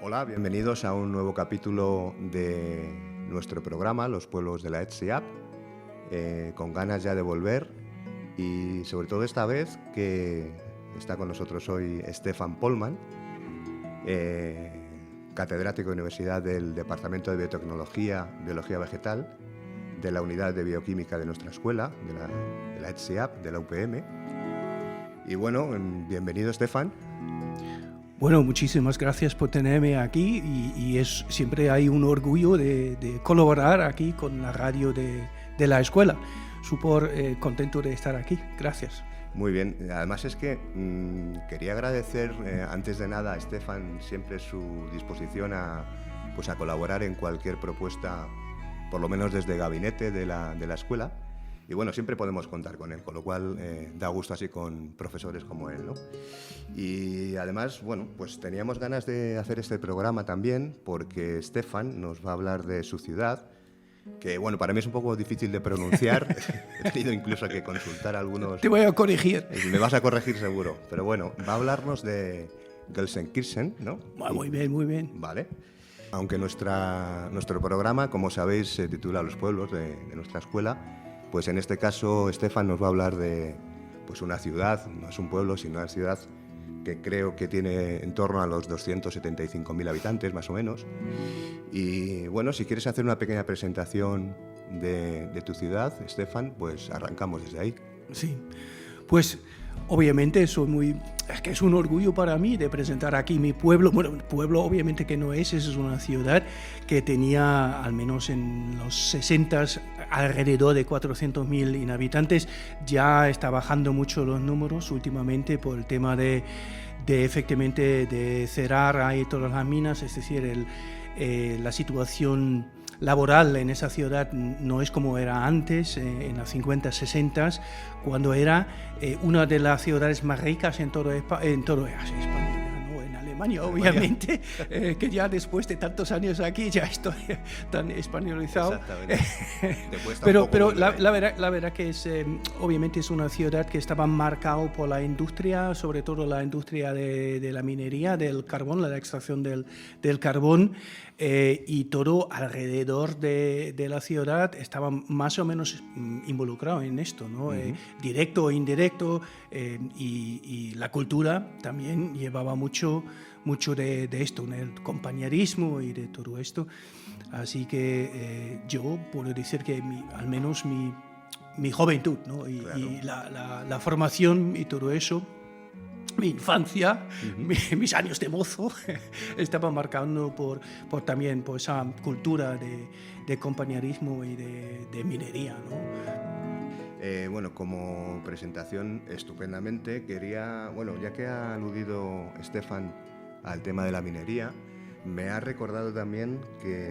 Hola, bienvenidos a un nuevo capítulo de nuestro programa, Los Pueblos de la ETSIAP, con ganas ya de volver y sobre todo esta vez que está con nosotros hoy Stefan Pollmann, catedrático de Universidad del Departamento de Biotecnología, Biología Vegetal, de la Unidad de Bioquímica de nuestra escuela, de la ETSIAP, de la UPM. Y bueno, bienvenido Stefan. Bueno, muchísimas gracias por tenerme aquí y siempre hay un orgullo de colaborar aquí con la radio de la escuela. Súper contento de estar aquí. Gracias. Muy bien. Además es que quería agradecer antes de nada a Stefan siempre su disposición a colaborar en cualquier propuesta, por lo menos desde el gabinete de la escuela. Y bueno, siempre podemos contar con él, con lo cual da gusto así con profesores como él, ¿no? Y además, bueno, pues teníamos ganas de hacer este programa también porque Stefan nos va a hablar de su ciudad, que bueno, para mí es un poco difícil de pronunciar. He tenido incluso que consultar algunos... Te voy a corregir. Me vas a corregir seguro, pero bueno, va a hablarnos de Gelsenkirchen, ¿no? Muy bien, muy bien. Vale. Aunque nuestro programa, como sabéis, se titula Los Pueblos de nuestra escuela, pues en este caso Stefan nos va a hablar de pues una ciudad, no es un pueblo, sino una ciudad que creo que tiene en torno a los 275.000 habitantes, más o menos. Y bueno, si quieres hacer una pequeña presentación de tu ciudad, Stefan, pues arrancamos desde ahí. Sí, pues obviamente es un orgullo para mí de presentar aquí mi pueblo. Bueno, pueblo obviamente que no es una ciudad que tenía al menos en los 60 alrededor de 400.000 habitantes. Ya está bajando mucho los números últimamente por el tema de efectivamente de cerrar ahí todas las minas, es decir, la situación laboral en esa ciudad no es como era antes, en los 50, 60, cuando era una de las ciudades más ricas en todo España, ¿no? En Alemania, obviamente, que ya después de tantos años aquí ya estoy tan españolizado. Exactamente. Pero la verdad que es, obviamente es una ciudad que estaba marcada por la industria, sobre todo la industria de la minería, del carbón, la extracción del carbón. Y todo alrededor de la ciudad estaba más o menos involucrado en esto, ¿no? Uh-huh. Directo o indirecto, y la cultura también llevaba mucho de esto, ¿no? El compañerismo y de todo esto. Así que yo puedo decir que al menos mi juventud, ¿no? Claro. Y la formación y todo eso, mi infancia, uh-huh, mis años de mozo, estaban marcando por también por esa cultura de compañerismo y de minería, ¿no? Bueno, como presentación estupendamente, ya que ha aludido Stefan al tema de la minería, me ha recordado también que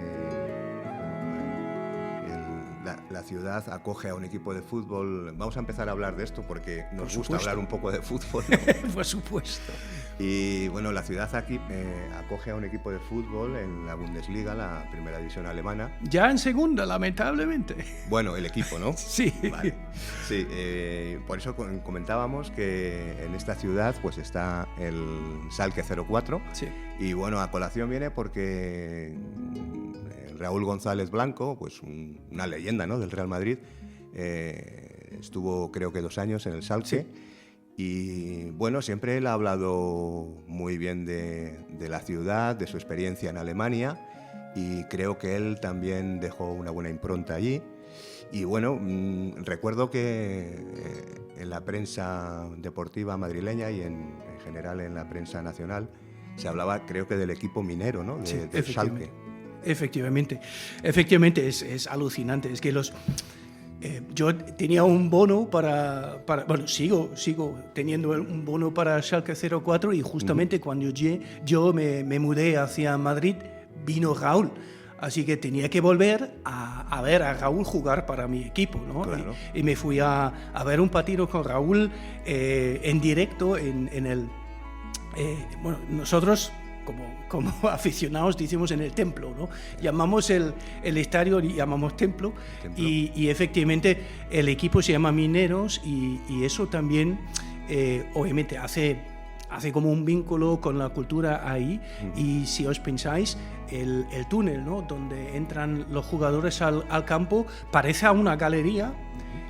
la ciudad acoge a un equipo de fútbol. Vamos a empezar a hablar de esto porque nos gusta hablar un poco de fútbol, ¿no? Por supuesto. Y bueno, la ciudad aquí acoge a un equipo de fútbol en la Bundesliga, la primera división alemana. Ya en segunda, lamentablemente. Bueno, el equipo, ¿no? Sí. Vale. Sí, por eso comentábamos que en esta ciudad pues está el Schalke 04. Sí. Y bueno, a colación viene porque Raúl González Blanco, pues una leyenda, ¿no?, del Real Madrid, estuvo creo que 2 años en el Schalke. Sí. Y bueno, siempre él ha hablado muy bien de la ciudad, de su experiencia en Alemania, y creo que él también dejó una buena impronta allí. Y bueno, recuerdo que en la prensa deportiva madrileña y en general en la prensa nacional se hablaba, creo que del equipo minero, ¿no?, del Schalke. Efectivamente, es alucinante. Es que yo tenía un bono bueno, sigo teniendo un bono para Schalke 04 y justamente cuando yo me mudé hacia Madrid vino Raúl. Así que tenía que volver a ver a Raúl jugar para mi equipo, ¿no? Claro. Y me fui a ver un partido con Raúl en directo en el... bueno, nosotros como aficionados decimos en el templo, ¿no? Llamamos el estadio y llamamos templo. Y efectivamente el equipo se llama Mineros y eso también obviamente hace hace como un vínculo con la cultura ahí. Y si os pensáis, el túnel, ¿no?, donde entran los jugadores al campo parece a una galería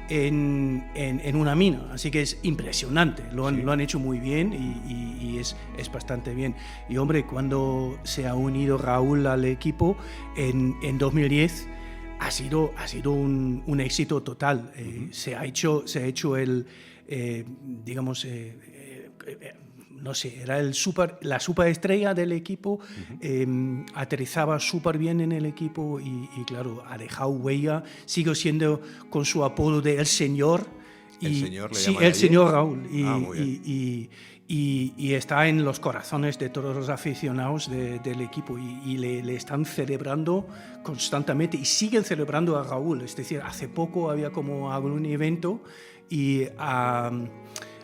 en una mina, así que es impresionante, lo han hecho muy bien y es bastante bien. Y hombre, cuando se ha unido Raúl al equipo en 2010, ha sido un éxito total. Se ha hecho el, digamos, no sé, era la superestrella del equipo, aterrizaba súper bien en el equipo y claro, ha dejado huella, sigue siendo con su apodo de El Señor. ¿El Señor le sí, llaman el allí? Señor Raúl. Muy bien. Y está en los corazones de todos los aficionados del equipo y le están celebrando constantemente y siguen celebrando a Raúl. Es decir, hace poco había como algún evento y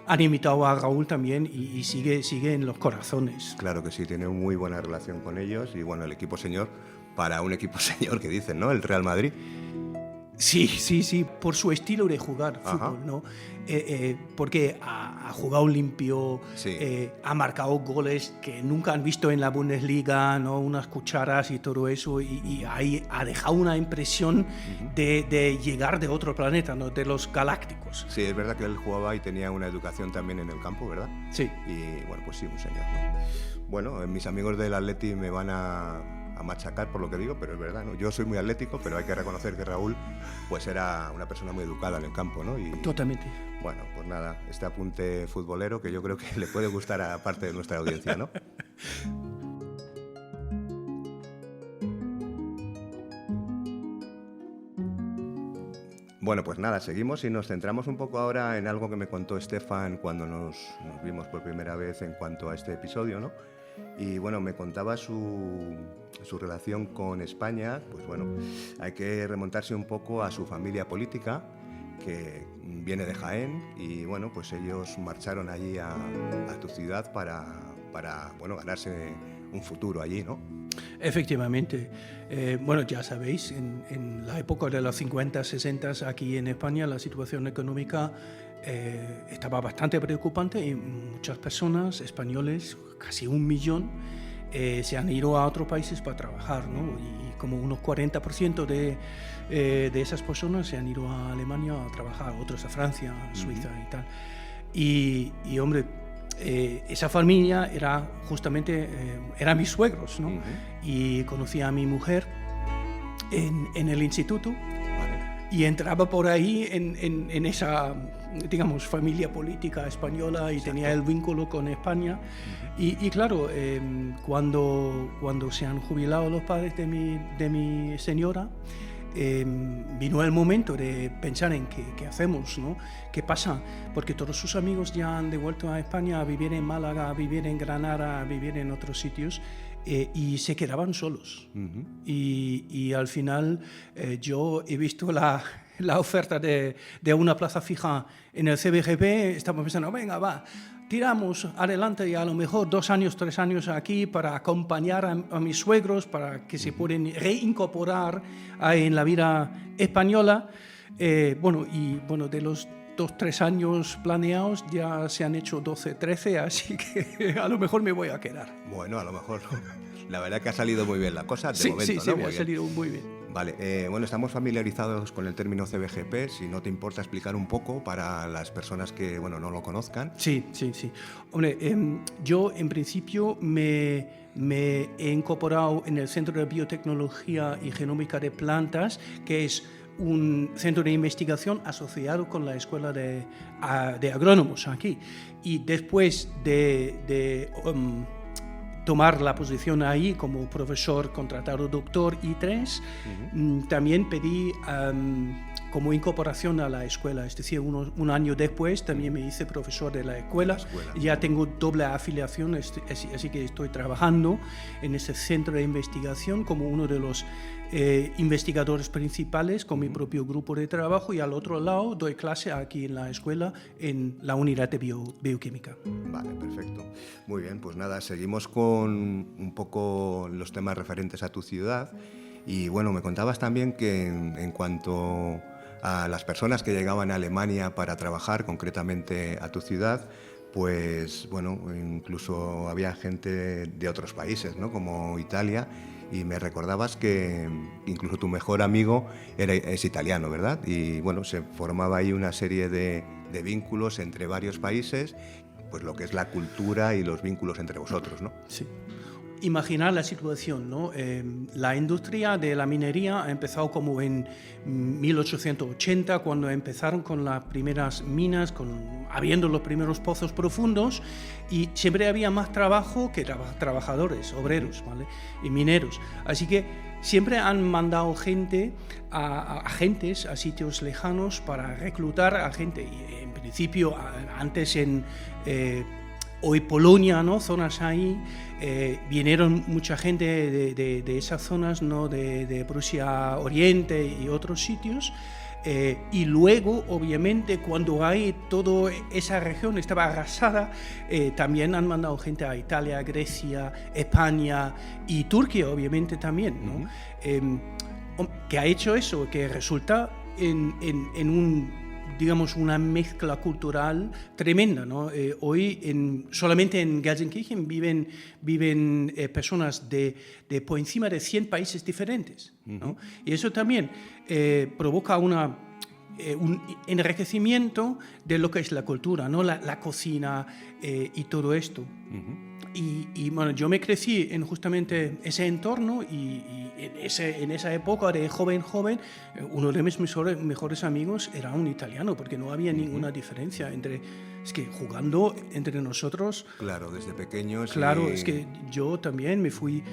han invitado a Raúl también y sigue en los corazones. Claro que sí, tiene muy buena relación con ellos y bueno, el equipo señor, para un equipo señor que dicen, ¿no?, el Real Madrid. Sí, por su estilo de jugar fútbol, ¿no? Porque ha jugado limpio, ha marcado goles que nunca han visto en la Bundesliga, ¿no?, unas cucharas y todo eso, y ahí ha dejado una impresión de llegar de otro planeta, ¿no?, de los galácticos. Sí, es verdad que él jugaba y tenía una educación también en el campo, ¿verdad? Sí. Y bueno, pues sí, un señor, ¿no? Bueno, mis amigos del Atleti me van a machacar por lo que digo, pero es verdad, ¿no? Yo soy muy atlético, pero hay que reconocer que Raúl pues era una persona muy educada en el campo, ¿no? Y, totalmente. Bueno, pues nada, este apunte futbolero que yo creo que le puede gustar a parte de nuestra audiencia, ¿no? Bueno, pues nada, seguimos y nos centramos un poco ahora en algo que me contó Estefan cuando nos vimos por primera vez en cuanto a este episodio, ¿no? Y bueno, me contaba su relación con España. Pues bueno, hay que remontarse un poco a su familia política, que viene de Jaén, y bueno, pues ellos marcharon allí a tu ciudad para bueno, ganarse un futuro allí, ¿no? Efectivamente. Bueno, ya sabéis, en la época de los 50, 60 aquí en España la situación económica estaba bastante preocupante y muchas personas, españoles, casi 1 millón, se han ido a otros países para trabajar, ¿no? Y como unos 40% de esas personas se han ido a Alemania a trabajar, otros a Francia, Suiza y tal. Y hombre, esa familia era justamente, eran mis suegros, ¿no? Y conocí a mi mujer en el instituto. Y entraba por ahí en esa, digamos, familia política española y Exacto. Tenía el vínculo con España. Y claro, cuando se han jubilado los padres de mi señora, vino el momento de pensar en qué hacemos, ¿no? ¿Qué pasa? Porque todos sus amigos ya han devuelto a España a vivir en Málaga, a vivir en Granada, a vivir en otros sitios. Y se quedaban solos. Y al final yo he visto la oferta de una plaza fija en el CBGP, estamos pensando, venga, va, tiramos adelante y a lo mejor 2 años, 3 años aquí para acompañar a mis suegros, para que se puedan reincorporar en la vida española. Bueno, de los 2-3 años planeados ya se han hecho 12-13, así que a lo mejor me voy a quedar. Bueno, a lo mejor la verdad que ha salido muy bien la cosa de momento, sí, ¿no? Sí, me ha salido muy bien. Vale, bueno, estamos familiarizados con el término CBGP, si no te importa explicar un poco para las personas que, bueno, no lo conozcan. Sí. Hombre, yo en principio me he incorporado en el Centro de Biotecnología y Genómica de Plantas, que es un centro de investigación asociado con la Escuela de Agrónomos aquí. Y después de tomar la posición ahí como profesor contratado doctor I3, también pedí como incorporación a la escuela, es decir, un año después también me hice profesor de la escuela. Ya tengo doble afiliación, así que estoy trabajando en ese centro de investigación como uno de los investigadores principales con mi propio grupo de trabajo, y al otro lado doy clase aquí en la escuela en la unidad de bioquímica. Vale, perfecto. Muy bien, pues nada, seguimos con un poco los temas referentes a tu ciudad. Y bueno, me contabas también que en cuanto a las personas que llegaban a Alemania para trabajar, concretamente a tu ciudad, pues bueno, incluso había gente de otros países, ¿no? Como Italia, y me recordabas que incluso tu mejor amigo es italiano, ¿verdad? Y bueno, se formaba ahí una serie de vínculos entre varios países, pues lo que es la cultura y los vínculos entre vosotros, ¿no? Sí. Imaginar la situación, ¿no? La industria de la minería ha empezado como en 1880, cuando empezaron con las primeras minas, habiendo los primeros pozos profundos, y siempre había más trabajo que trabajadores, obreros, ¿vale? Y mineros. Así que siempre han mandado gente a agentes a sitios lejanos para reclutar a gente. Y en principio, antes hoy Polonia, ¿no? Zonas ahí, vinieron mucha gente de esas zonas, ¿no? De Prusia Oriente y otros sitios, y luego, obviamente, cuando hay toda esa región estaba arrasada, también han mandado gente a Italia, Grecia, España y Turquía, obviamente, también, ¿no? Que ha hecho eso, que resulta en digamos, una mezcla cultural tremenda, ¿no? Hoy solamente en Gelsenkirchen viven personas de por encima de 100 países diferentes, ¿no? Y eso también provoca un enriquecimiento de lo que es la cultura, ¿no? La cocina y todo esto. Y bueno, yo me crecí en justamente ese entorno y en esa época de joven, uno de mis mejores amigos era un italiano, porque no había ninguna diferencia es que jugando entre nosotros. Claro, desde pequeños. Claro, es que yo también me fui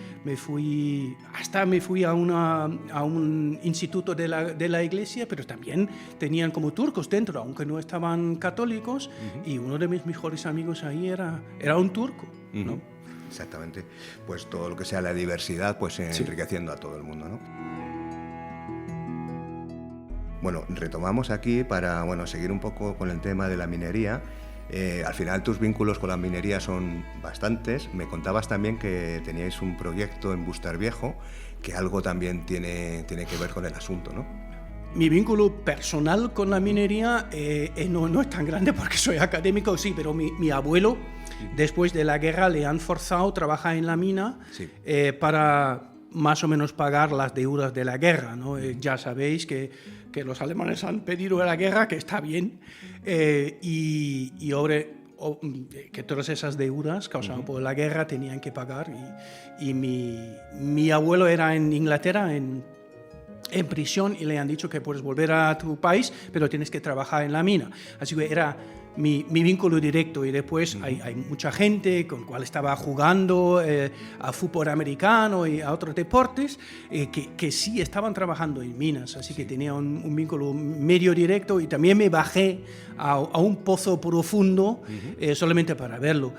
a un instituto de la iglesia, pero también tenían como turcos dentro, aunque no estaban católicos, y uno de mis mejores amigos ahí era un turco, ¿no? Exactamente. Pues todo lo que sea la diversidad, pues enriqueciendo a todo el mundo, ¿no? Bueno, retomamos aquí para seguir un poco con el tema de la minería. Al final tus vínculos con la minería son bastantes. Me contabas también que teníais un proyecto en Bustarviejo, que algo también tiene que ver con el asunto, ¿no? Mi vínculo personal con la minería no es tan grande porque soy académico, sí, pero mi abuelo, después de la guerra, le han forzado a trabajar en la mina, sí, para más o menos pagar las deudas de la guerra, ¿no? Ya sabéis que los alemanes han pedido la guerra, que está bien, y ahora que todas esas deudas causadas por la guerra tenían que pagar, y mi abuelo era en Inglaterra, en prisión, y le han dicho que puedes volver a tu país, pero tienes que trabajar en la mina. Así que era mi vínculo directo, y después hay mucha gente con la cual estaba jugando a fútbol americano y a otros deportes que sí estaban trabajando en minas, así que tenía un vínculo medio directo, y también me bajé a un pozo profundo solamente para verlo.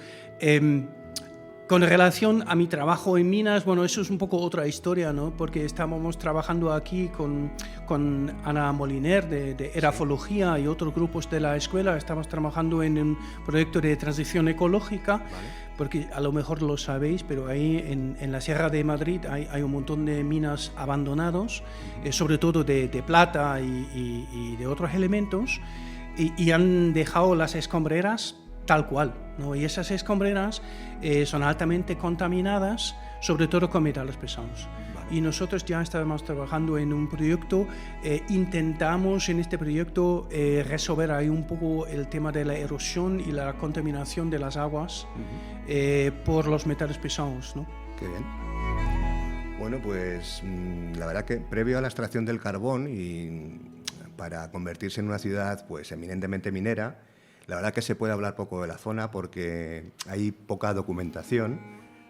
Con relación a mi trabajo en minas, bueno, eso es un poco otra historia, ¿no? Porque estábamos trabajando aquí con Ana Moliner de Erafología y otros grupos de la escuela. Estamos trabajando en un proyecto de transición ecológica, vale, porque a lo mejor lo sabéis, pero ahí en la Sierra de Madrid hay un montón de minas abandonados, sobre todo de plata y de otros elementos, y han dejado las escombreras tal cual, ¿no? Y esas escombreras son altamente contaminadas, sobre todo con metales pesados. Vale. Y nosotros ya estábamos trabajando en un proyecto, intentamos en este proyecto resolver ahí un poco el tema de la erosión y la contaminación de las aguas por los metales pesados, ¿no? Qué bien. Bueno, pues la verdad que previo a la extracción del carbón y para convertirse en una ciudad pues eminentemente minera, la verdad que se puede hablar poco de la zona porque hay poca documentación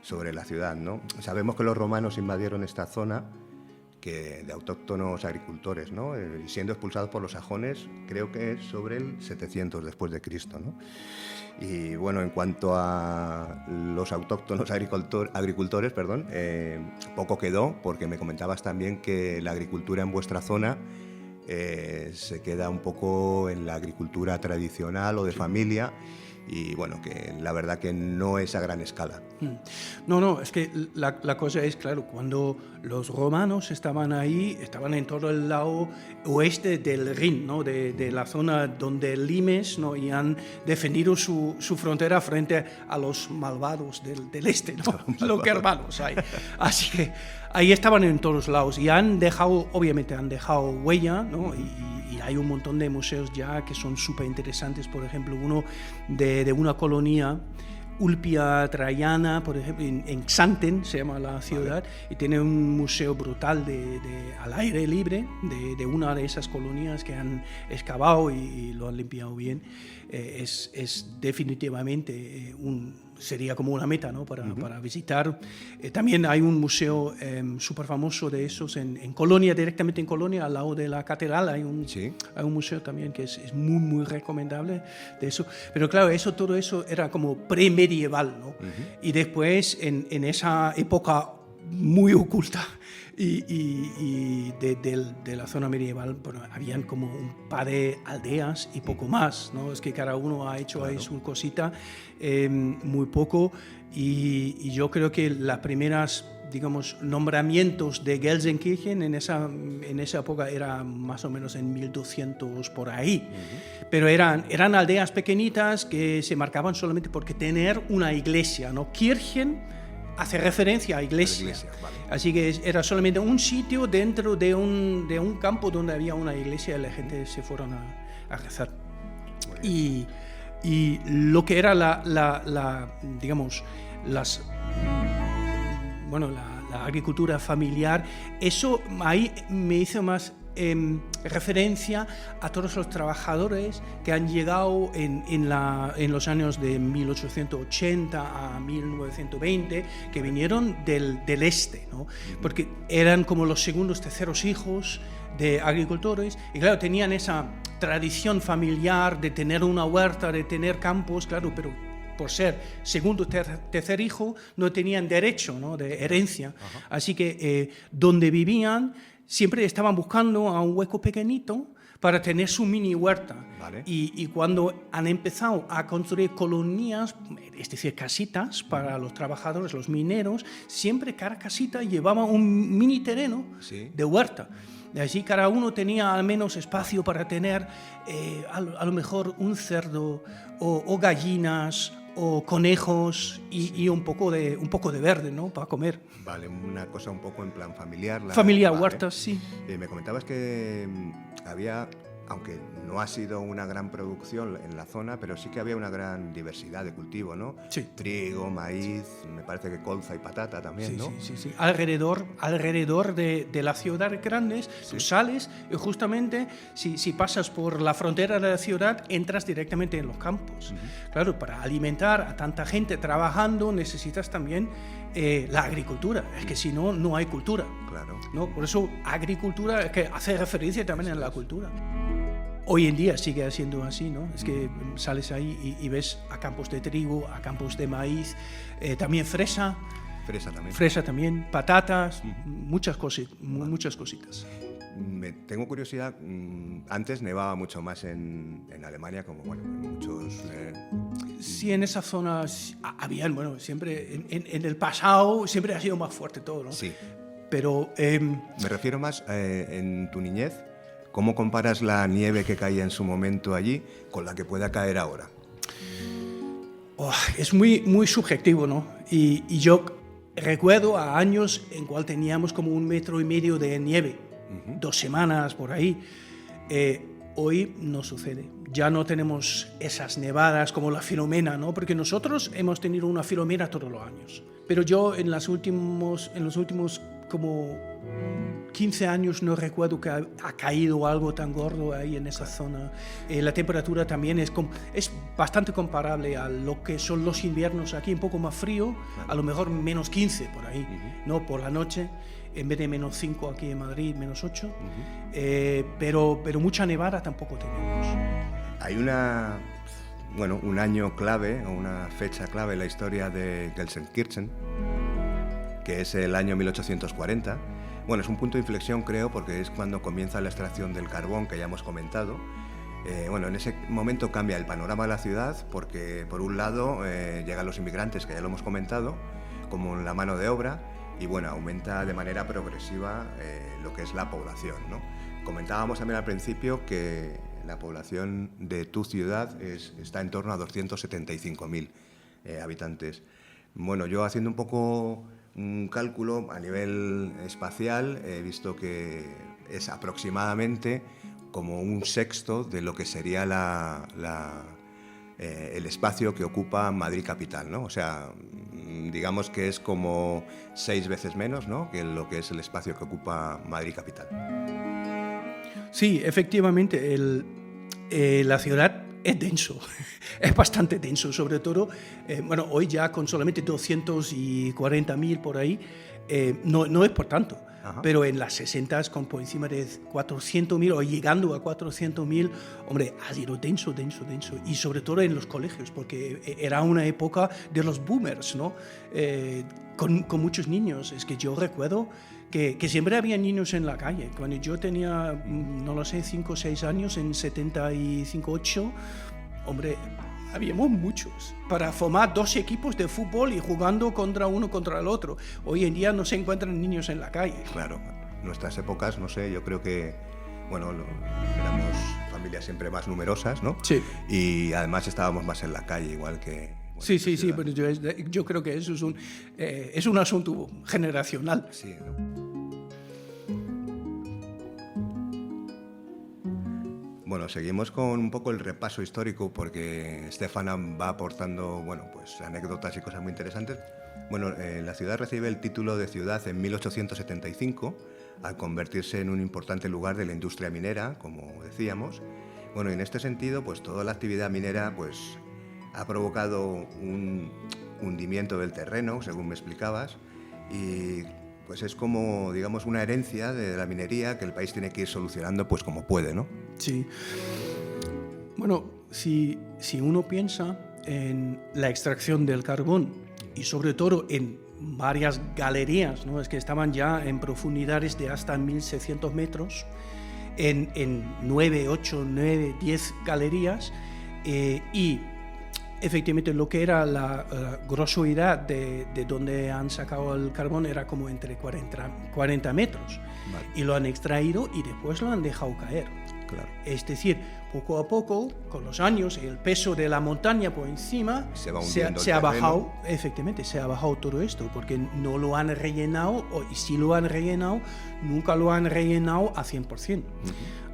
sobre la ciudad, ¿no? Sabemos que los romanos invadieron esta zona de autóctonos agricultores, ¿no? Siendo expulsados por los sajones, creo que es sobre el 700 después de Cristo, ¿no? Y bueno, en cuanto a los autóctonos agricultores, poco quedó, porque me comentabas también que la agricultura en vuestra zona se queda un poco en la agricultura tradicional o de familia, y bueno, que la verdad que no es a gran escala. No, es que la cosa es, claro, cuando los romanos estaban ahí, estaban en todo el lado oeste del Rin, ¿no? de la zona donde Limes, ¿no? Y han defendido su frontera frente a los malvados del este, ¿no? Los germanos hay. Así que ahí estaban en todos lados y obviamente han dejado huella, ¿no? Y hay un montón de museos ya que son súper interesantes. Por ejemplo, uno de una colonia Ulpia Traiana, por ejemplo, en Xanten se llama la ciudad, y tiene un museo brutal al aire libre de una de esas colonias que han excavado y lo han limpiado bien. Es definitivamente sería como una meta, ¿no? para visitar. También hay un museo súper famoso de esos en Colonia, directamente en Colonia, al lado de la catedral. Hay un museo también que es muy, muy recomendable de eso. Pero claro, todo eso era como premedieval, ¿no? Y después, en esa época muy oculta y de la zona medieval, bueno, habían como un par de aldeas y poco más, ¿no? Es que cada uno ha hecho ahí su cosita, muy poco, y yo creo que las primeras, digamos, nombramientos de Gelsenkirchen en esa época era más o menos en 1200 por ahí, pero eran aldeas pequeñitas que se marcaban solamente porque tener una iglesia, ¿no? Kirchen hace referencia a iglesia, vale. Así que era solamente un sitio dentro de un campo donde había una iglesia y la gente se fueron a rezar. Y lo que era digamos, la agricultura familiar, eso ahí me hizo más referencia a todos los trabajadores que han llegado en los años de 1880 a 1920, que vinieron del este, ¿no? Porque eran como los segundos, terceros hijos de agricultores, y claro, tenían esa tradición familiar de tener una huerta, de tener campos, claro, pero por ser segundo o tercer hijo no tenían derecho, ¿no? de herencia. Así que donde vivían siempre estaban buscando a un hueco pequeñito para tener su mini huerta. Vale. Y cuando han empezado a construir colonias, es decir, casitas para los trabajadores, los mineros, siempre cada casita llevaba un mini terreno de huerta. Así cada uno tenía al menos espacio para tener a lo mejor un cerdo o gallinas o conejos y un poco de verde, ¿no? Para comer. Vale, una cosa un poco en plan familiar. Familia, huertas, sí. Me comentabas que había, aunque no ha sido una gran producción en la zona, pero sí que había una gran diversidad de cultivo, ¿no? Sí. Trigo, maíz, me parece que colza y patata también, ¿no? Sí. Alrededor de las ciudades grandes, tú sales y justamente si pasas por la frontera de la ciudad, entras directamente en los campos. Claro, para alimentar a tanta gente trabajando necesitas también la agricultura. Es que si no, no hay cultura. Claro. ¿No? Por eso agricultura es que hace referencia también a la cultura. Hoy en día sigue siendo así, ¿no? Es que sales ahí y ves a campos de trigo, a campos de maíz, también fresa. Fresa también, patatas, muchas cositas. Tengo curiosidad, antes nevaba mucho más en Alemania, como bueno, en muchos... Sí, en esa zona habían, bueno, siempre, en el pasado siempre ha sido más fuerte todo, ¿no? Sí. Pero... Me refiero más en tu niñez. ¿Cómo comparas la nieve que caía en su momento allí con la que pueda caer ahora? Es muy, muy subjetivo, ¿no? Y yo recuerdo a años en cual teníamos como 1,5 metros de nieve, 2 semanas por ahí. Hoy no sucede. Ya no tenemos esas nevadas como la Filomena, ¿no? Porque nosotros hemos tenido una Filomena todos los años. Pero yo en los últimos como 15 años no recuerdo que ha caído algo tan gordo ahí en esa zona. La temperatura también es bastante comparable a lo que son los inviernos aquí, un poco más frío, a lo mejor menos 15 por ahí, ¿no? Por la noche, en vez de menos 5 aquí en Madrid, menos 8. Pero mucha nevada tampoco tenemos. Hay un año clave o una fecha clave en la historia de Gelsenkirchen, que es el año 1840. Bueno, es un punto de inflexión, creo, porque es cuando comienza la extracción del carbón, que ya hemos comentado, Bueno, en ese momento cambia el panorama de la ciudad porque, por un lado, llegan los inmigrantes, que ya lo hemos comentado, como la mano de obra, y bueno, aumenta de manera progresiva lo que es la población, ¿no? Comentábamos también al principio que la población de tu ciudad está en torno a 275.000 habitantes. Bueno, yo haciendo un poco un cálculo a nivel espacial he visto que es aproximadamente como un sexto de lo que sería el espacio que ocupa Madrid capital, ¿no? O sea, digamos que es como 6 veces menos, ¿no?, que lo que es el espacio que ocupa Madrid capital. Sí, efectivamente, la ciudad es denso, es bastante denso, sobre todo, bueno, hoy ya con solamente 240.000 por ahí, no es por tanto. Ajá. Pero en las 60 con por encima de 400.000 o llegando a 400.000, hombre, ha sido denso. Y sobre todo en los colegios, porque era una época de los boomers, ¿no? Con muchos niños. Es que yo recuerdo que siempre había niños en la calle. Cuando yo tenía, no lo sé, 5 o 6 años, en 75, 8, hombre, habíamos muchos para formar 2 equipos de fútbol y jugando uno contra el otro. Hoy en día no se encuentran niños en la calle. Claro, nuestras épocas, no sé, yo creo que, bueno, éramos familias siempre más numerosas, ¿no? Sí. Y además estábamos más en la calle, igual que... Bueno, sí, pero yo creo que eso es un asunto generacional. Sí, ¿no? Bueno, seguimos con un poco el repaso histórico porque Stefana va aportando, bueno, pues anécdotas y cosas muy interesantes. Bueno, la ciudad recibe el título de ciudad en 1875 al convertirse en un importante lugar de la industria minera, como decíamos. Bueno, y en este sentido, pues toda la actividad minera pues ha provocado un hundimiento del terreno, según me explicabas, y pues es como, digamos, una herencia de la minería que el país tiene que ir solucionando pues como puede, ¿no? Sí. Bueno, si uno piensa en la extracción del carbón y sobre todo en varias galerías, ¿no? Es que estaban ya en profundidades de hasta 1.600 metros, en 9, 8, 9, 10 galerías, y efectivamente lo que era la grososidad de donde han sacado el carbón era como entre 40 metros. Vale. Y lo han extraído y después lo han dejado caer. Claro. Es decir, poco a poco, con los años, el peso de la montaña por encima se ha bajado, efectivamente, se ha bajado todo esto, porque no lo han rellenado, y si lo han rellenado, nunca lo han rellenado a 100%. Uh-huh.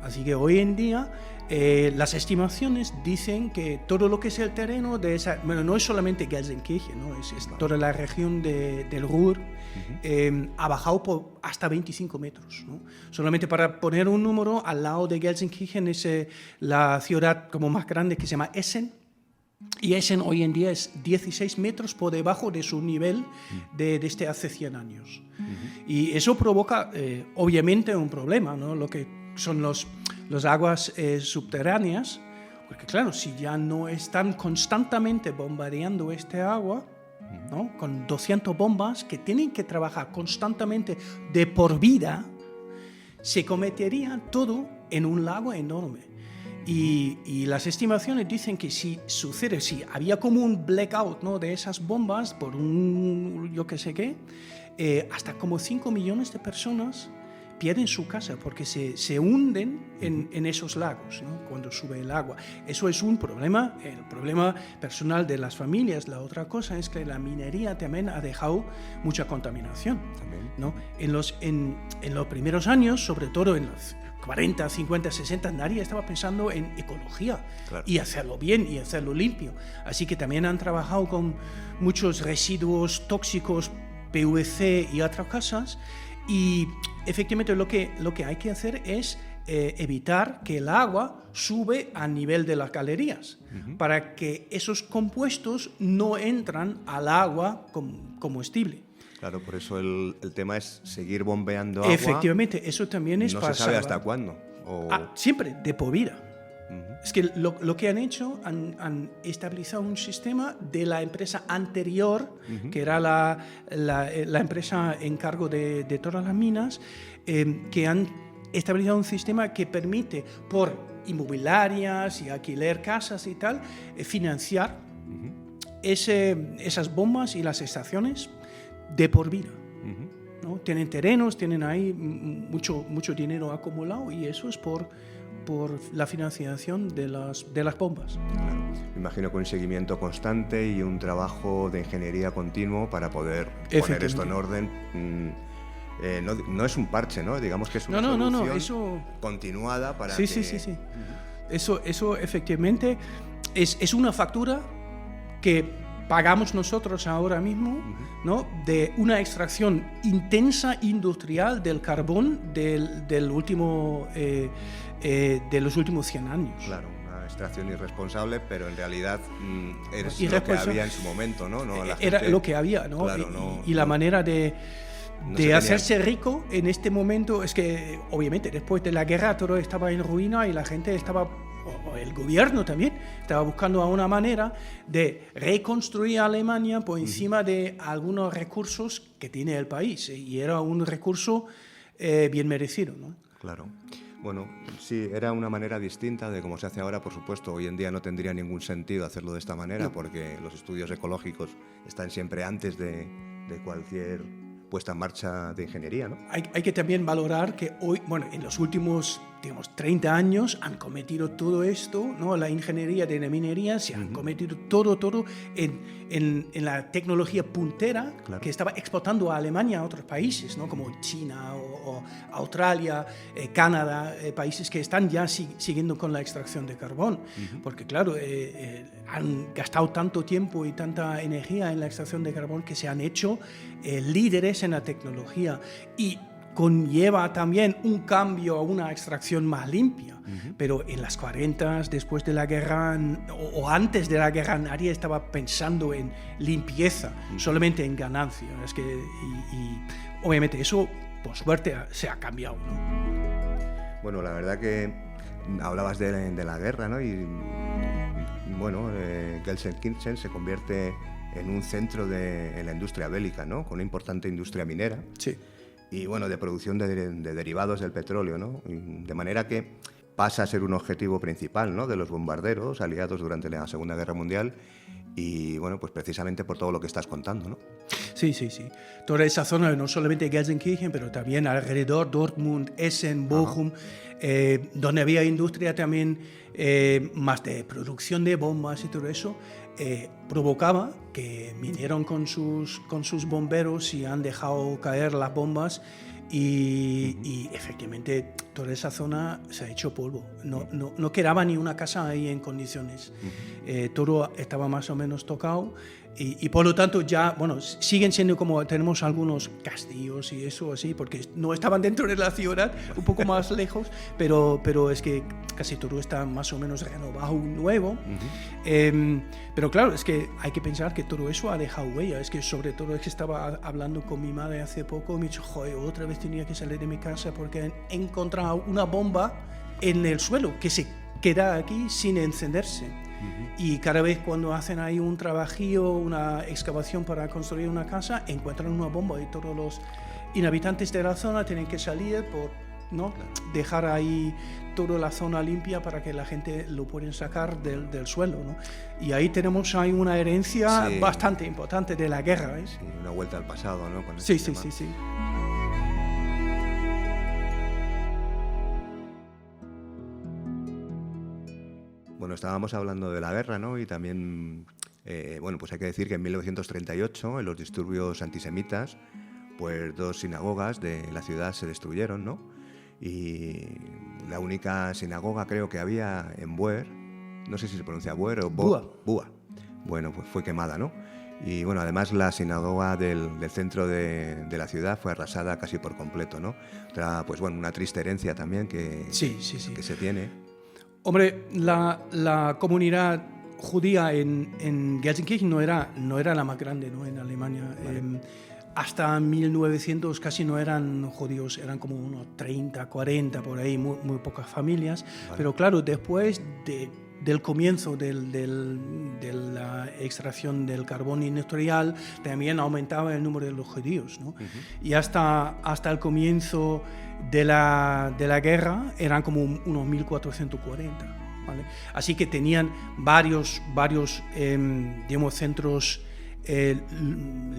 Así que hoy en día las estimaciones dicen que todo lo que es el terreno de esa, bueno, no es solamente Gelsenkirchen, ¿no? es toda la región del Ruhr, uh-huh. Ha bajado por hasta 25 metros, ¿no? Solamente para poner un número, al lado de Gelsenkirchen es la ciudad como más grande que se llama Essen, y Essen hoy en día es 16 metros por debajo de su nivel desde hace 100 años. Uh-huh. Y eso provoca obviamente un problema, ¿no? Lo que son los aguas subterráneas, porque claro, si ya no están constantemente bombardeando este agua, ¿no? Con 200 bombas que tienen que trabajar constantemente de por vida, se convertiría todo en un lago enorme. Y las estimaciones dicen que si había como un blackout, ¿no? De esas bombas por yo qué sé qué, hasta como 5 millones de personas pierden su casa porque se hunden en esos lagos, ¿no? Cuando sube el agua. Eso es un problema, el problema personal de las familias. La otra cosa es que la minería también ha dejado mucha contaminación, ¿no? En los primeros años, sobre todo en los 40, 50, 60, nadie estaba pensando en ecología, claro, y hacerlo bien y hacerlo limpio. Así que también han trabajado con muchos residuos tóxicos, PVC y otras cosas. Y efectivamente lo que hay que hacer es evitar que el agua sube a nivel de las galerías, uh-huh, para que esos compuestos no entran al agua como combustible. Claro, por eso el tema es seguir bombeando agua. Efectivamente, eso también es para no se sabe hasta cuándo. Siempre, de por vida. Uh-huh. Es que lo que han hecho, han estabilizado un sistema de la empresa anterior, uh-huh, que era la empresa en cargo de todas las minas, que han estabilizado un sistema que permite, por inmobiliarias y alquiler casas y tal, financiar esas bombas y las estaciones de por vida. ¿No? Tienen terrenos, tienen ahí mucho dinero acumulado y eso es por la financiación de las bombas. Claro. Me imagino con un seguimiento constante y un trabajo de ingeniería continuo para poder poner esto en orden. No es un parche, ¿no? Digamos que es una solución eso... continuada para Sí. Eso efectivamente es una factura que pagamos nosotros ahora mismo, ¿no? De una extracción intensa industrial del carbón de los últimos 100 años. Claro, una extracción irresponsable, pero en realidad es lo que había en su momento, ¿no? Era lo que había, ¿no? Claro, y la manera de hacerse rico en este momento es que, obviamente, después de la guerra todo estaba en ruina y la gente estaba, o el gobierno también, estaba buscando una manera de reconstruir Alemania por encima de algunos recursos que tiene el país. Y era un recurso bien merecido, ¿no? Claro. Bueno, sí, era una manera distinta de cómo se hace ahora, por supuesto. Hoy en día no tendría ningún sentido hacerlo de esta manera porque los estudios ecológicos están siempre antes de cualquier puesta en marcha de ingeniería, ¿no? Hay que también valorar que hoy, bueno, en los últimos, digamos, 30 años han cometido todo esto, ¿no? La ingeniería de la minería se han cometido todo en la tecnología puntera que estaba exportando a Alemania a otros países, ¿no? Como China o Australia, Canadá, países que están ya siguiendo con la extracción de carbón. Porque, claro, han gastado tanto tiempo y tanta energía en la extracción de carbón que se han hecho líderes en la tecnología y conlleva también un cambio a una extracción más limpia. Pero en las 40, después de la guerra o antes de la guerra, nadie estaba pensando en limpieza, solamente en ganancia. Es que, y obviamente eso, por suerte, se ha cambiado, ¿no? Bueno, la verdad que hablabas de la guerra, ¿no? Y bueno, Gelsenkirchen se convierte en un centro en la industria bélica, ¿no? Con una importante industria minera. Sí. Y bueno, de producción de derivados del petróleo, ¿no? De manera que pasa a ser un objetivo principal, ¿no? De los bombarderos aliados durante la Segunda Guerra Mundial y bueno, pues precisamente por todo lo que estás contando, ¿no? Sí. Toda esa zona, no solamente Gelsenkirchen, pero también alrededor, Dortmund, Essen, Bochum, donde había industria también más de producción de bombas y todo eso, provocaba que vinieron con sus bomberos y han dejado caer las bombas y efectivamente toda esa zona se ha hecho polvo. No quedaba ni una casa ahí en condiciones. Todo estaba más o menos tocado y por lo tanto ya, bueno, siguen siendo como tenemos algunos castillos y eso así, porque no estaban dentro de la ciudad, un poco más lejos, pero es que casi todo está más o menos renovado, nuevo. Pero claro, es que hay que pensar que todo eso ha dejado huella. Es que sobre todo es que estaba hablando con mi madre hace poco y me dijo, joder, otra vez tenía que salir de mi casa porque he encontrado una bomba en el suelo que se queda aquí sin encenderse. Y cada vez cuando hacen ahí un trabajillo, una excavación para construir una casa, encuentran una bomba y todos los inhabitantes de la zona tienen que salir por dejar ahí toda la zona limpia para que la gente lo pueda sacar del suelo, ¿no? Y ahí tenemos una herencia bastante importante de la guerra, ¿eh? Sí, una vuelta al pasado, ¿no? Con Sí. Bueno, estábamos hablando de la guerra, ¿no? Y también, bueno, pues hay que decir que en 1938, en los disturbios antisemitas, pues 2 sinagogas de la ciudad se destruyeron, ¿no? Y la única sinagoga creo que había en Buer, no sé si se pronuncia Buer o Bua. Bueno, pues fue quemada, ¿no? Y bueno, además la sinagoga del centro de la ciudad fue arrasada casi por completo, ¿no? Otra, pues bueno, una triste herencia también que se tiene. Hombre, la comunidad judía en Gelsenkirchen no era la más grande, ¿no? En Alemania. Vale. Hasta 1900 casi no eran judíos, eran como unos 30, 40 por ahí, muy pocas familias. Vale. Pero claro, después de del comienzo de la extracción del carbón industrial, también aumentaba el número de los judíos, ¿no? Y hasta el comienzo de la guerra eran como unos 1440, ¿vale? Así que tenían varios digamos, centros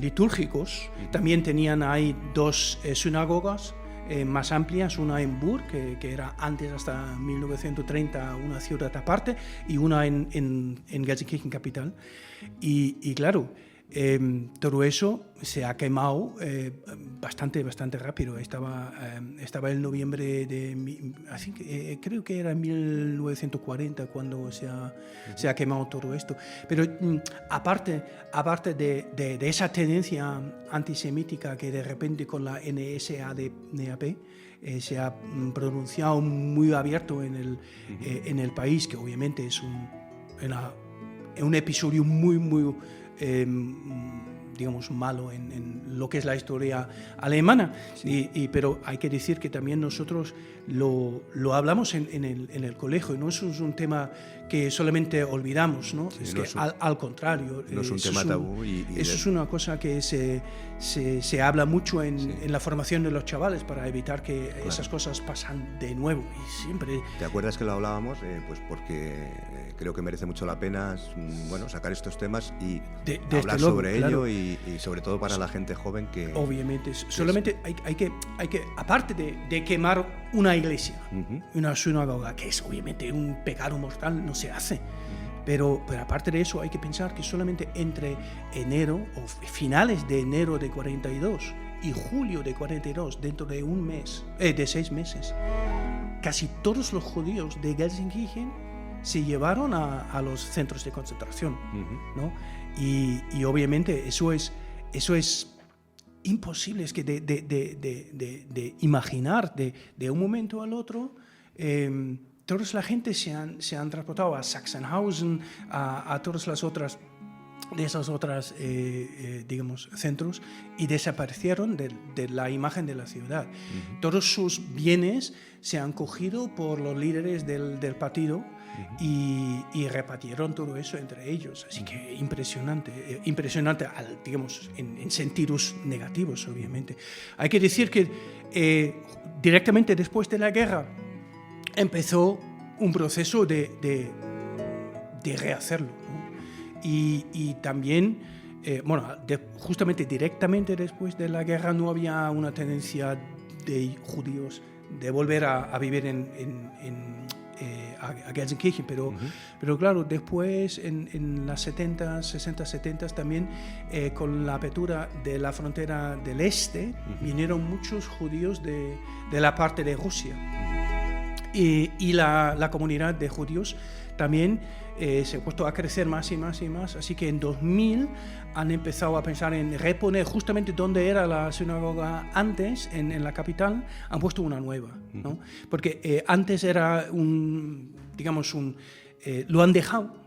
litúrgicos. También tenían ahí 2 sinagogas más amplias, una en Bur, que era antes, hasta 1930, una ciudad aparte, y una en Gelsenkirchen capital. Y claro, todo eso se ha quemado bastante rápido. Estaba en noviembre así que, creo que era 1940 cuando se ha quemado todo esto. Pero aparte de esa tendencia antisemítica que de repente con la NSDAP se ha pronunciado muy abierto en el país, que obviamente es un episodio muy digamos, malo en lo que es la historia alemana. Sí. Pero hay que decir que también nosotros lo hablamos en el colegio, y no es un tema que solamente olvidamos, ¿no? Sí, es no que al contrario. No es un tema tabú. Eso es una cosa que se habla mucho en la formación de los chavales, para evitar que esas cosas pasan de nuevo. Y siempre... ¿Te acuerdas que lo hablábamos? Pues porque creo que merece mucho la pena sacar estos temas y hablar sobre ello, y sobre todo para la gente joven que... Obviamente. Solamente hay que aparte de quemar una iglesia, una sinagoga, que es obviamente un pecado mortal, no se hace. Pero aparte de eso, hay que pensar que solamente entre enero o finales de enero de 42 y julio de 42, dentro de de 6 meses, casi todos los judíos de Gelsenkirchen se llevaron a los centros de concentración, ¿no? Y obviamente eso es imposible, es que de imaginar de un momento al otro. Toda la gente se han transportado a Sachsenhausen, a todas las otras de esos otros digamos, centros, y desaparecieron de la imagen de la ciudad. Todos sus bienes se han cogido por los líderes del partido y repartieron todo eso entre ellos. Así que impresionante, digamos, en sentidos negativos, obviamente. Hay que decir que directamente después de la guerra empezó un proceso de rehacerlo, ¿no? Y también, justamente directamente después de la guerra no había una tendencia de judíos de volver a vivir a Gelsenkirchen, pero claro, después en las 60, 70 también, con la apertura de la frontera del este, vinieron muchos judíos de la parte de Rusia. Y la comunidad de judíos también se ha puesto a crecer más y más y más, así que en 2000 han empezado a pensar en reponer justamente donde era la sinagoga antes, en la capital, han puesto una nueva, ¿no? Porque antes era lo han dejado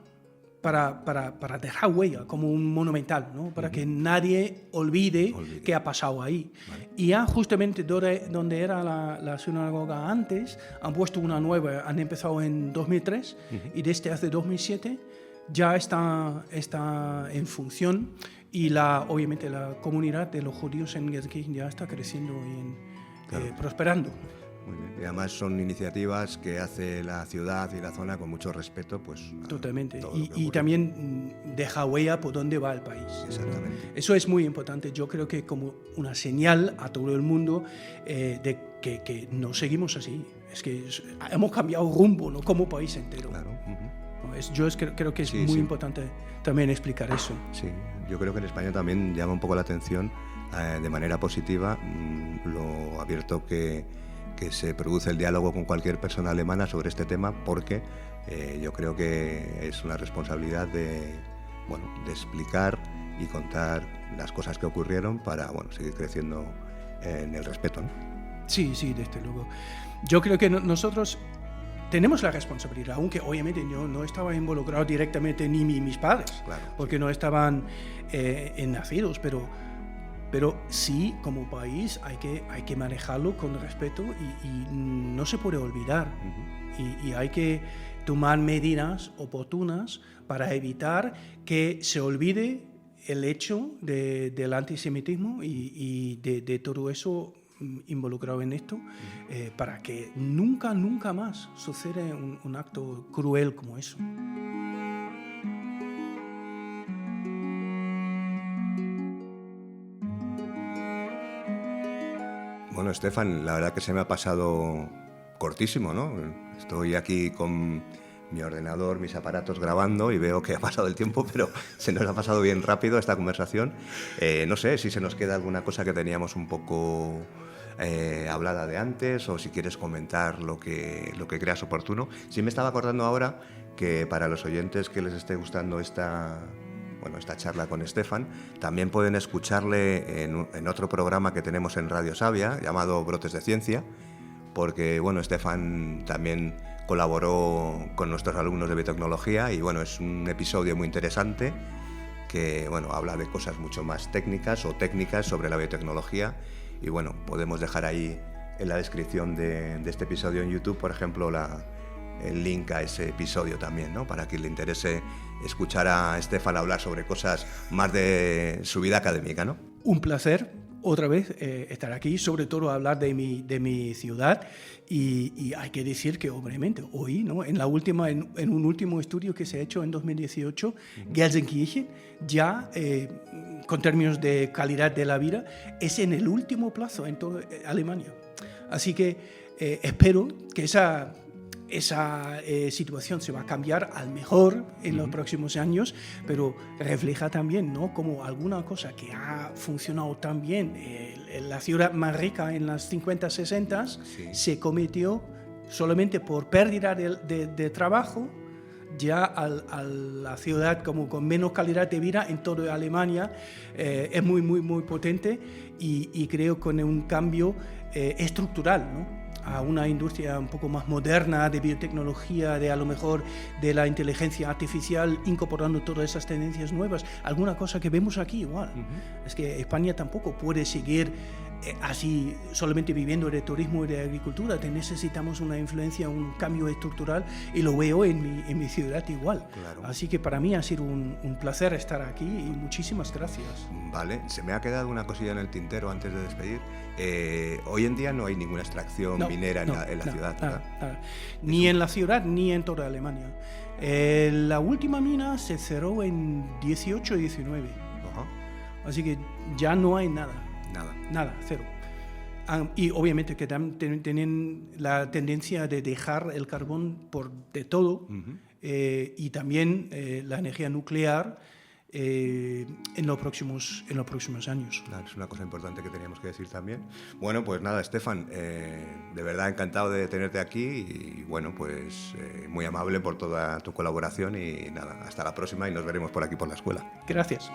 para dejar huella, como un monumental, ¿no? Para que nadie olvide qué ha pasado ahí. Vale. Y ya justamente donde era la sinagoga antes, han puesto una nueva, han empezado en 2003 y desde hace 2007 ya está en función, y obviamente la comunidad de los judíos en Gelsenkirchen ya está creciendo y prosperando. Muy bien. Y además son iniciativas que hace la ciudad y la zona con mucho respeto, pues. Totalmente. Y también deja huella por dónde va el país. Exactamente. Eso es muy importante. Yo creo que como una señal a todo el mundo de que no seguimos así. Es que hemos cambiado rumbo, ¿no? Como país entero. Claro. Yo creo que es muy importante también explicar eso. Sí, yo creo que en España también llama un poco la atención de manera positiva lo abierto que se produce el diálogo con cualquier persona alemana sobre este tema, porque yo creo que es una responsabilidad de explicar y contar las cosas que ocurrieron para seguir creciendo en el respeto, ¿no? Sí, desde luego. Yo creo que nosotros tenemos la responsabilidad, aunque obviamente yo no estaba involucrado directamente, ni mis padres, claro, porque no estaban nacidos, pero Pero sí, como país, hay que manejarlo con respeto y no se puede olvidar. Y hay que tomar medidas oportunas para evitar que se olvide el hecho del antisemitismo y de todo eso involucrado en esto, para que nunca más suceda un acto cruel como eso. Bueno, Estefan, la verdad que se me ha pasado cortísimo, ¿no? Estoy aquí con mi ordenador, mis aparatos grabando y veo que ha pasado el tiempo, pero se nos ha pasado bien rápido esta conversación. No sé si se nos queda alguna cosa que teníamos un poco hablada de antes, o si quieres comentar lo que creas oportuno. Sí me estaba acordando ahora que para los oyentes que les esté gustando esta charla con Estefan, también pueden escucharle en otro programa que tenemos en Radio Savia, llamado Brotes de Ciencia, porque bueno, Estefan también colaboró con nuestros alumnos de biotecnología y bueno, es un episodio muy interesante que bueno, habla de cosas mucho más técnicas sobre la biotecnología, y bueno, podemos dejar ahí en la descripción de este episodio en YouTube, por ejemplo, el link a ese episodio también, ¿no? Para quien le interese escuchar a Estefan hablar sobre cosas más de su vida académica, ¿no? Un placer otra vez estar aquí, sobre todo hablar de mi ciudad, y hay que decir que obviamente hoy, ¿no? en un último estudio que se ha hecho en 2018, Gelsenkirchen, ya con términos de calidad de la vida, es en el último plazo en toda Alemania. Así que espero que esa situación se va a cambiar al mejor en los próximos años, pero refleja también, ¿no?, como alguna cosa que ha funcionado tan bien en la ciudad más rica en las 50, 60 se cometió solamente por pérdida de trabajo ya a la ciudad como con menos calidad de vida en toda Alemania. Es muy, muy, muy potente y creo con un cambio estructural, ¿no?, a una industria un poco más moderna de biotecnología, de a lo mejor de la inteligencia artificial, incorporando todas esas tendencias nuevas. Alguna cosa que vemos aquí igual. Es que España tampoco puede seguir así solamente viviendo de turismo y de agricultura. Necesitamos una influencia, un cambio estructural, y lo veo en mi ciudad igual. Claro. Así que para mí ha sido un placer estar aquí y muchísimas gracias. Vale, se me ha quedado una cosilla en el tintero antes de despedir. Hoy en día no hay ninguna extracción minera en la ciudad, ¿verdad? Nada. Ni en la ciudad ni en toda Alemania. La última mina se cerró en 18 y 19. Así que ya no hay nada. Nada, cero. Y obviamente que tienen la tendencia de dejar el carbón por de todo, y también la energía nuclear en los próximos años. Claro, es una cosa importante que teníamos que decir también. Bueno, pues nada, Estefan, de verdad encantado de tenerte aquí y bueno, pues muy amable por toda tu colaboración, y nada, hasta la próxima y nos veremos por aquí por la escuela. Gracias.